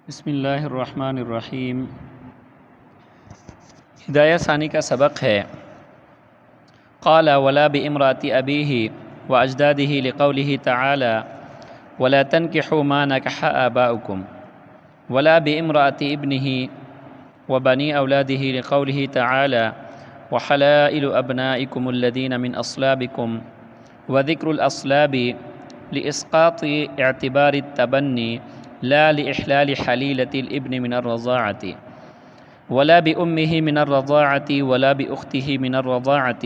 بسم اللہ الرحمن الرحیم۔ ہدایہ ثانی کا سبق ہے قال ولا بامرأة أبيه وأجداده لقوله تعالى ولا تنكحوا ما نكح آباؤكم ولا بامرأة ابنه وبني أولاده لقوله تعالى وحلائل أبنائكم الذين من أصلابكم وذكر الأصلاب لإسقاط اعتبار التبني لا لإحلال حليلة الابن من الرضاعة ولا بأمه من الرضاعة ولا بأخته من الرضاعة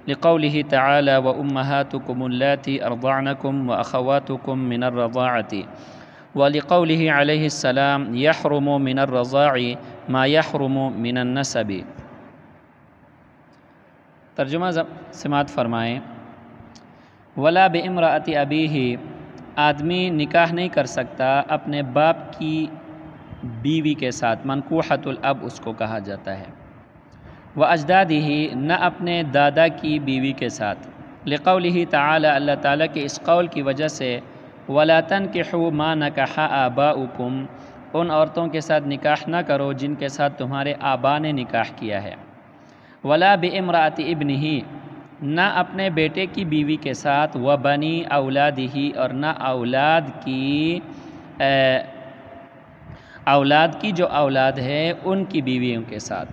لقوله تعالى وأمهاتكم اللاتي أرضعنكم وأخواتكم من الرضاعة ولقوله عليه السلام يحرم من الرضاع ما يحرم من النسب۔ ترجمہ سماعت فرمائیں۔ ولا بامرأة أبيه، آدمی نکاح نہیں کر سکتا اپنے باپ کی بیوی کے ساتھ، منکوحۃ الاب اس کو کہا جاتا ہے، وَأَجْدَادِهِ، نہ اپنے دادا کی بیوی کے ساتھ، لقوله تعالی، اللہ تعالیٰ کے اس قول کی وجہ سے، وَلَا تَنْكِحُوا مَا نَكَحَ آبَاؤُكُمْ، ان عورتوں کے ساتھ نکاح نہ کرو جن کے ساتھ تمہارے آبا نے نکاح کیا ہے، وَلَا بِامْرَأَةِ ابْنِهِ، نہ اپنے بیٹے کی بیوی کے ساتھ، وَبَنِي أَوْلَادِهِ، اور نہ اولاد کی جو اولاد ہے ان کی بیویوں کے ساتھ،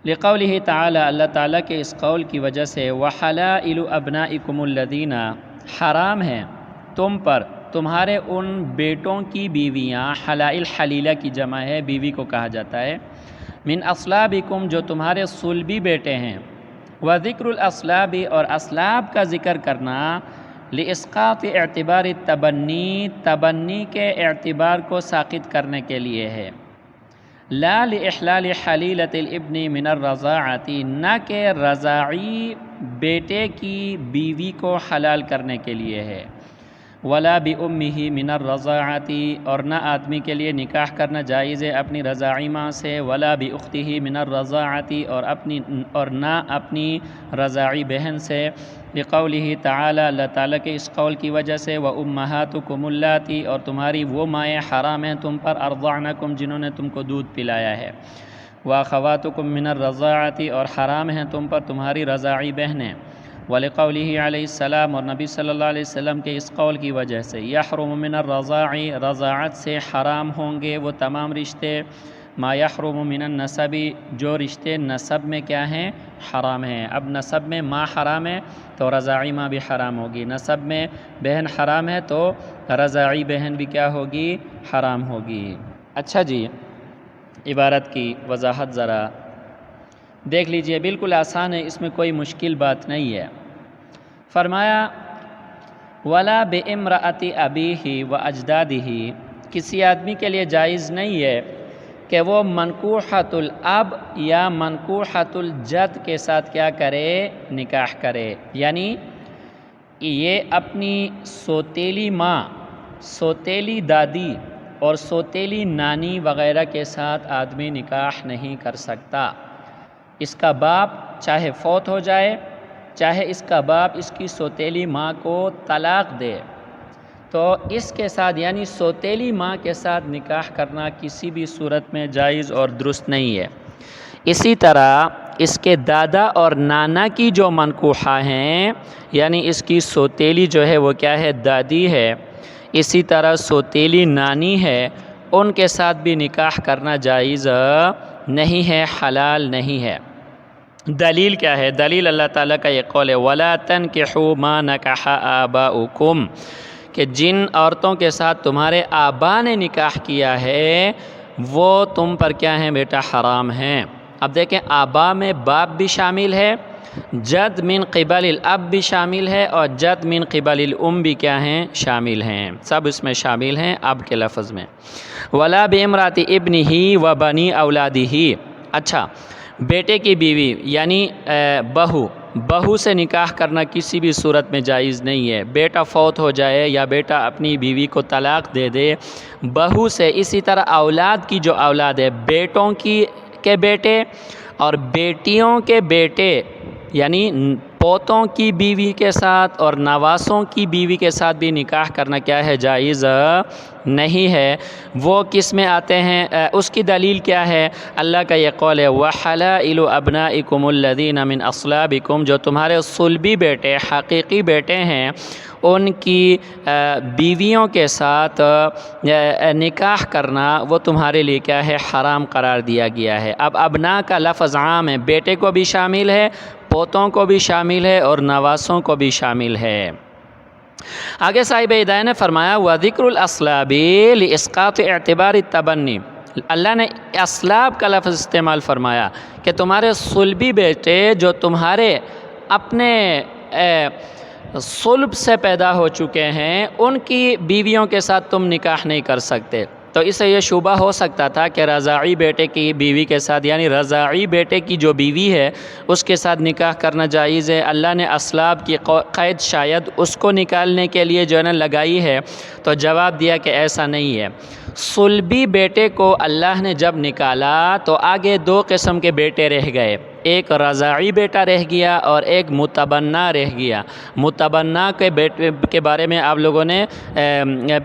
لقوله تعالی، اللہ تعالیٰ کے اس قول کی وجہ سے، وَحَلَائِلُ أَبْنَائِكُمُ الَّذِينَ، حرام ہیں تم پر تمہارے ان بیٹوں کی بیویاں، حلائل حلیلہ کی جمع ہے، بیوی کو کہا جاتا ہے، من اصلابکم، جو تمہارے صلبی بیٹے ہیں، وذکر الاصلاب، اور اصلاب کا ذکر کرنا، لاسقاط اعتبار التبنی، تبنی کے اعتبار کو ساقط کرنے کے لیے ہے، لا لاحلال حلیلۃ الابن من الرضاعۃ، نہ کہ رضاعی بیٹے کی بیوی کو حلال کرنے کے لیے ہے، ولا بامہ من الرضاعۃ، اور نہ آدمی کے لیے نکاح کرنا جائز ہے اپنی رضاعی ماں سے، ولا باختہ من الرضاعۃ، اور نہ اپنی رضاعی بہن سے، لقولہ تعالی، اللہ تعالیٰ کے اس قول کی وجہ سے، وامہاتکم اللاتی، اور تمہاری وہ مائیں حرام ہیں تم پر، ارضعنکم، جنہوں نے تم کو دودھ پلایا ہے، واخواتکم من الرضاعۃ، اور حرام ہیں تم پر تمہاری رضاعی بہنیں، ولقولہ علیہ السلام، اور نبی صلی اللہ علیہ وسلم کے اس قول کی وجہ سے، یحرم من الرضاع، رضاعت سے حرام ہوں گے وہ تمام رشتے، ما یحرم من النسب، جو رشتے نسب میں کیا ہیں، حرام ہیں۔ اب نسب میں ماں حرام ہے تو رضاعی ماں بھی حرام ہوگی، نسب میں بہن حرام ہے تو رضاعی بہن بھی کیا ہوگی، حرام ہوگی۔ اچھا جی، عبارت کی وضاحت ذرا دیکھ لیجئے، بالکل آسان ہے، اس میں کوئی مشکل بات نہیں ہے۔ فرمایا ولا بامرأة أبيه وأجداده، کسی آدمی کے لیے جائز نہیں ہے کہ وہ منکوحۃ الاب یا منکوحۃ الجد کے ساتھ کیا کرے، نکاح کرے، یعنی یہ اپنی سوتیلی ماں، سوتیلی دادی اور سوتیلی نانی وغیرہ کے ساتھ آدمی نکاح نہیں کر سکتا۔ اس کا باپ چاہے فوت ہو جائے، چاہے اس کا باپ اس کی سوتیلی ماں کو طلاق دے، تو اس کے ساتھ یعنی سوتیلی ماں کے ساتھ نکاح کرنا کسی بھی صورت میں جائز اور درست نہیں ہے۔ اسی طرح اس کے دادا اور نانا کی جو منکوحہ ہیں، یعنی اس کی سوتیلی جو ہے وہ کیا ہے، دادی ہے، اسی طرح سوتیلی نانی ہے، ان کے ساتھ بھی نکاح کرنا جائز نہیں ہے، حلال نہیں ہے۔ دلیل کیا ہے؟ دلیل اللہ تعالیٰ کا یہ قول ہے، وَلَا تَنْكِحُوا مَا نَكَحَ آبَاؤُكُمْ، کہ جن عورتوں کے ساتھ تمہارے آبا نے نکاح کیا ہے وہ تم پر کیا ہیں بیٹا، حرام ہیں۔ اب دیکھیں، آبا میں باپ بھی شامل ہے، جد من قبل الاب بھی شامل ہے، اور جد من قبل الام بھی کیا ہیں، شامل ہیں، سب اس میں شامل ہیں اب کے لفظ میں۔ وَلَا بِامْرَأَةِ ابْنِهِ وَبَنِي أَوْلَادِهِ، اچھا بیٹے کی بیوی یعنی بہو سے نکاح کرنا کسی بھی صورت میں جائز نہیں ہے۔ بیٹا فوت ہو جائے یا بیٹا اپنی بیوی کو طلاق دے دے، بہو سے، اسی طرح اولاد کی جو اولاد ہے، بیٹوں کے بیٹے اور بیٹیوں کے بیٹے، یعنی پوتوں کی بیوی کے ساتھ اور نواسوں کی بیوی کے ساتھ بھی نکاح کرنا کیا ہے؟ جائز نہیں ہے۔ وہ کس میں آتے ہیں؟ اس کی دلیل کیا ہے؟ اللہ کا یہ قول ہے وَحَلَائِلُ أَبْنَائِكُمُ الَّذِينَ مِنْ أَصْلَابِكُمْ، جو تمہارے صلبی بیٹے، حقیقی بیٹے ہیں، ان کی بیویوں کے ساتھ نکاح کرنا وہ تمہارے لیے کیا ہے؟ حرام قرار دیا گیا ہے۔ اب ابنا کا لفظ عام ہے، بیٹے کو بھی شامل ہے، پوتوں کو بھی شامل ہے اور نواسوں کو بھی شامل ہے۔ آگے صاحب ہدایہ نے فرمایا وَذِكْرُ الْأَصْلَابِ لِإِسْقَاطِ اعتبار التبنی، اللہ نے اصلاب کا لفظ استعمال فرمایا کہ تمہارے صلبی بیٹے جو تمہارے اپنے صلب سے پیدا ہو چکے ہیں، ان کی بیویوں کے ساتھ تم نکاح نہیں کر سکتے۔ تو اس سے یہ شبہ ہو سکتا تھا کہ رضاعی بیٹے کی بیوی کے ساتھ، یعنی رضاعی بیٹے کی جو بیوی ہے اس کے ساتھ نکاح کرنا جائز ہے۔ اللہ نے اصلاب کی قید شاید اس کو نکالنے کے لیے جو ہے نا لگائی ہے، تو جواب دیا کہ ایسا نہیں ہے۔ صلبی بیٹے کو اللہ نے جب نکالا تو آگے دو قسم کے بیٹے رہ گئے، ایک رضاعی بیٹا رہ گیا اور ایک متبنہ رہ گیا۔ متبنہ کے بیٹے کے بارے میں آپ لوگوں نے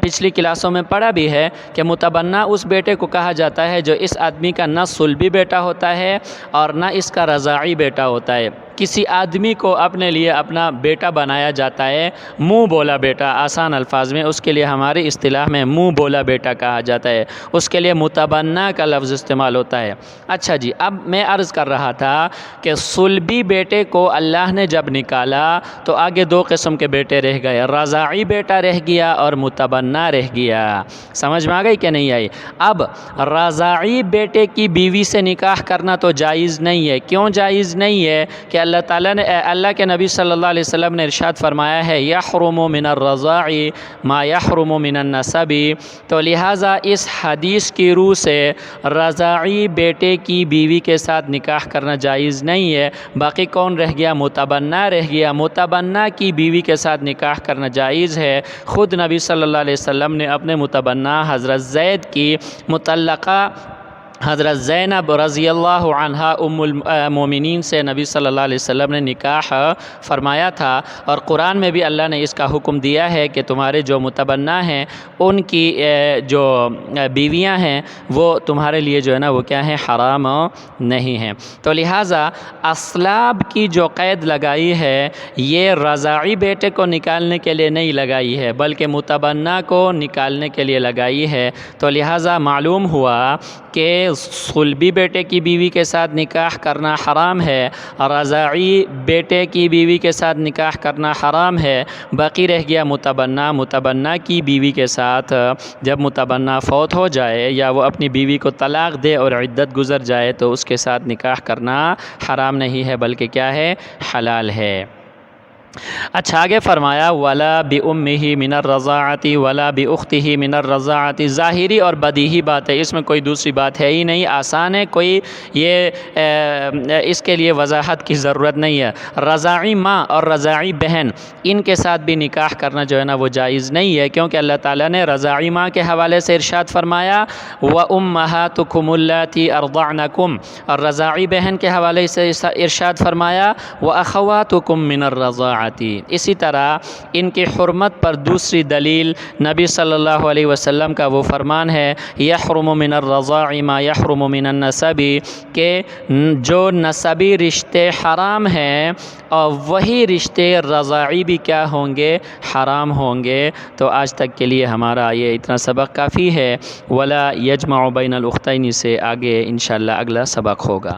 پچھلی کلاسوں میں پڑھا بھی ہے کہ متبنہ اس بیٹے کو کہا جاتا ہے جو اس آدمی کا نہ صلبی بیٹا ہوتا ہے اور نہ اس کا رضاعی بیٹا ہوتا ہے۔ کسی آدمی کو اپنے لیے اپنا بیٹا بنایا جاتا ہے، منہ بولا بیٹا، آسان الفاظ میں اس کے لیے ہماری اصطلاح میں منہ بولا بیٹا کہا جاتا ہے، اس کے لیے متبنہ کا لفظ استعمال ہوتا ہے۔ اچھا جی، اب میں عرض کر رہا تھا کہ صلبی بیٹے کو اللہ نے جب نکالا تو آگے دو قسم کے بیٹے رہ گئے، رضاعی بیٹا رہ گیا اور متبنہ رہ گیا۔ سمجھ میں آ گئی کہ نہیں آئی؟ اب رضاعی بیٹے کی بیوی سے نکاح کرنا تو جائز نہیں ہے۔ کیوں جائز نہیں ہے؟ کہ اللہ کے نبی صلی اللہ علیہ وسلم نے ارشاد فرمایا ہے یحرم من الرضاع ما یحرم من النسب، تو لہٰذا اس حدیث کی روح سے رضاعی بیٹے کی بیوی کے ساتھ نکاح کرنا جائز نہیں ہے۔ باقی کون رہ گیا؟ متبنہ رہ گیا۔ متبنہ کی بیوی کے ساتھ نکاح کرنا جائز ہے۔ خود نبی صلی اللہ علیہ وسلم نے اپنے متبنہ حضرت زید کی مطلقہ حضرت زینب رضی اللہ عنہا ام المومنین سے نبی صلی اللہ علیہ وسلم نے نکاح فرمایا تھا، اور قرآن میں بھی اللہ نے اس کا حکم دیا ہے کہ تمہارے جو متبنہ ہیں ان کی جو بیویاں ہیں وہ تمہارے لیے جو ہے نا وہ کیا ہیں؟ حرام نہیں ہیں۔ تو لہٰذا اصلاب کی جو قید لگائی ہے یہ رضاعی بیٹے کو نکالنے کے لیے نہیں لگائی ہے بلکہ متبنہ کو نکالنے کے لیے لگائی ہے۔ تو لہٰذا معلوم ہوا کہ صلبی بیٹے کی بیوی کے ساتھ نکاح کرنا حرام ہے، رضاعی بیٹے کی بیوی کے ساتھ نکاح کرنا حرام ہے۔ باقی رہ گیا متبنہ کی بیوی کے ساتھ جب متبنہ فوت ہو جائے یا وہ اپنی بیوی کو طلاق دے اور عدت گزر جائے تو اس کے ساتھ نکاح کرنا حرام نہیں ہے بلکہ کیا ہے؟ حلال ہے۔ اچھا آگے فرمایا وَلَا بِأُمِّهِ مِنَ الرَّضَاعَةِ وَلَا بِأُخْتِهِ مِنَ الرَّضَاعَةِ، ظاہری اور بدیہی بات ہے، اس میں کوئی دوسری بات ہے ہی نہیں، آسان ہے، کوئی یہ اس کے لیے وضاحت کی ضرورت نہیں ہے۔ رضاعی ماں اور رضاعی بہن ان کے ساتھ بھی نکاح کرنا جو ہے نا وہ جائز نہیں ہے، کیونکہ اللہ تعالیٰ نے رضاعی ماں کے حوالے سے ارشاد فرمایا وَأُمَّهَاتُكُمُ اللَّاتِي أَرْضَعْنَكُمْ، اور رضاعی بہن کے حوالے سے ارشاد فرمایا وَأَخَوَاتُكُمْ مِنَ الرَّضَاعَةِ۔ اسی طرح ان کی حرمت پر دوسری دلیل نبی صلی اللہ علیہ وسلم کا وہ فرمان ہے یحرم من الرضاع ما یحرم من النسب، کہ جو نسبی رشتے حرام ہیں اور وہی رشتے رضاعی بھی کیا ہوں گے؟ حرام ہوں گے۔ تو آج تک کے لیے ہمارا یہ اتنا سبق کافی ہے۔ ولا یجمع بین الاختین سے آگے انشاءاللہ اگلا سبق ہوگا۔